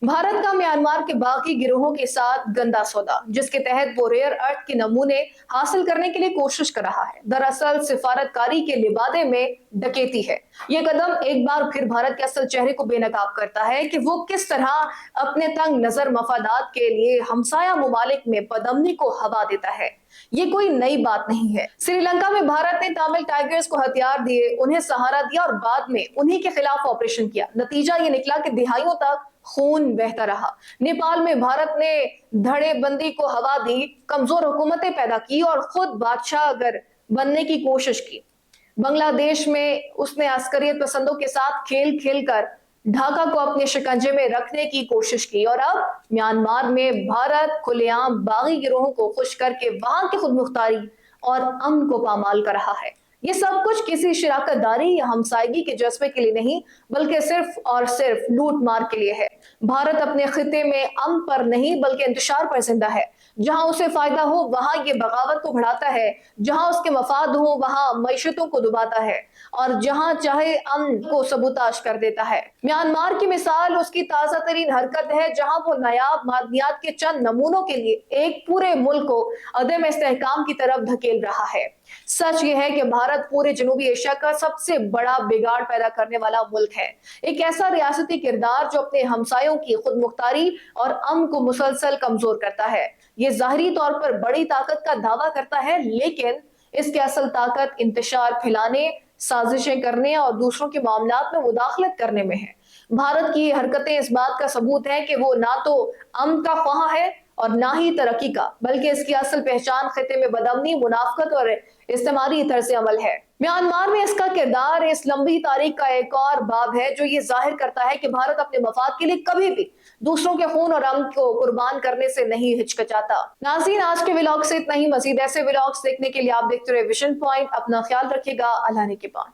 भारत का म्यांमार के बाकी गिरोहों के साथ गंदा सौदा, जिसके तहत वो रेयर अर्थ के नमूने हासिल करने के लिए कोशिश कर रहा है, दरअसल सिफारतकारी के लिबादे में डकैती है। ये कदम एक बार फिर भारत के असल चेहरे को बेनकाब करता है कि वो किस तरह अपने तंग नजर मफादात के लिए हमसाया मुमालिक में बदअमनी को हवा देता है। ये कोई नई बात नहीं है। श्रीलंका में भारत ने तमिल टाइगर्स को हथियार दिए, उन्हें सहारा दिया और बाद में उन्हीं के खिलाफ ऑपरेशन किया। नतीजा ये निकला कि दिहाइयों तक खून बहता रहा। नेपाल में भारत ने धड़ेबंदी को हवा दी, कमजोर हुकूमतें पैदा की और खुद बादशाह अगर बनने की कोशिश की। बांग्लादेश में उसने अस्करियत पसंदों के साथ खेल खेल कर ढाका को अपने शिकंजे में रखने की कोशिश की और अब म्यांमार में भारत खुलेआम बागी गिरोहों को खुश करके वहां की खुद मुख्तारी और अमन को पामाल कर रहा है। ये सब कुछ किसी शराकतदारी या हमसायगी के जज्बे के लिए नहीं, बल्कि सिर्फ और सिर्फ लूट मार के लिए है। भारत अपने खिते में अमन पर नहीं बल्कि इंतशार पर जिंदा है। जहां उसे फायदा हो वहां ये बगावत को बढ़ाता है, जहां उसके मफाद हो वहां मईशतों को डुबाता है और जहां चाहे अमन को सबूताश कर देता है। म्यांमार की मिसाल उसकी ताजा तरीन हरकत है, जहां वो नायाब मादनियात के चंद नमूनों के लिए एक पूरे मुल्क को अदम इस्तेहकाम की तरफ धकेल रहा है। सच ये है कि भारत पूरे जनूबी एशिया का सबसे बड़ा बिगाड़ पैदा करने वाला मुल्क है। एक ऐसा रियासती किरदार जो अपने हमसायों की खुद मुख्तारी और अमन को मुसलसल कमजोर करता है। ये जाहिरी तौर पर बड़ी ताकत का दावा करता है, लेकिन इसकी असल ताकत इंतशार फैलाने, साजिशें करने और दूसरों के मामलात में मुदाखलत करने में है। भारत की हरकतें इस बात का सबूत है कि वो ना तो अमन का ख्वाह है और ना ही तरक्की का, बल्कि इसकी असल पहचान खिते में बदअमनी, मुनाफकत और इस्तेमारी तर्ज अमल है। म्यांमार में इसका किरदार इस लंबी तारीख का एक और बाब है जो ये जाहिर करता है कि भारत अपने मफाद के लिए कभी भी दूसरों के खून और अमन को कुर्बान करने से नहीं हिचकिचाता। नाज़रीन, आज के व्लॉग से इतना ही। मजीद ऐसे व्लॉग्स देखने के लिए आप देखते रहे विजन पॉइंट। अपना ख्याल रखिएगा। अल्लाह ने के बाद।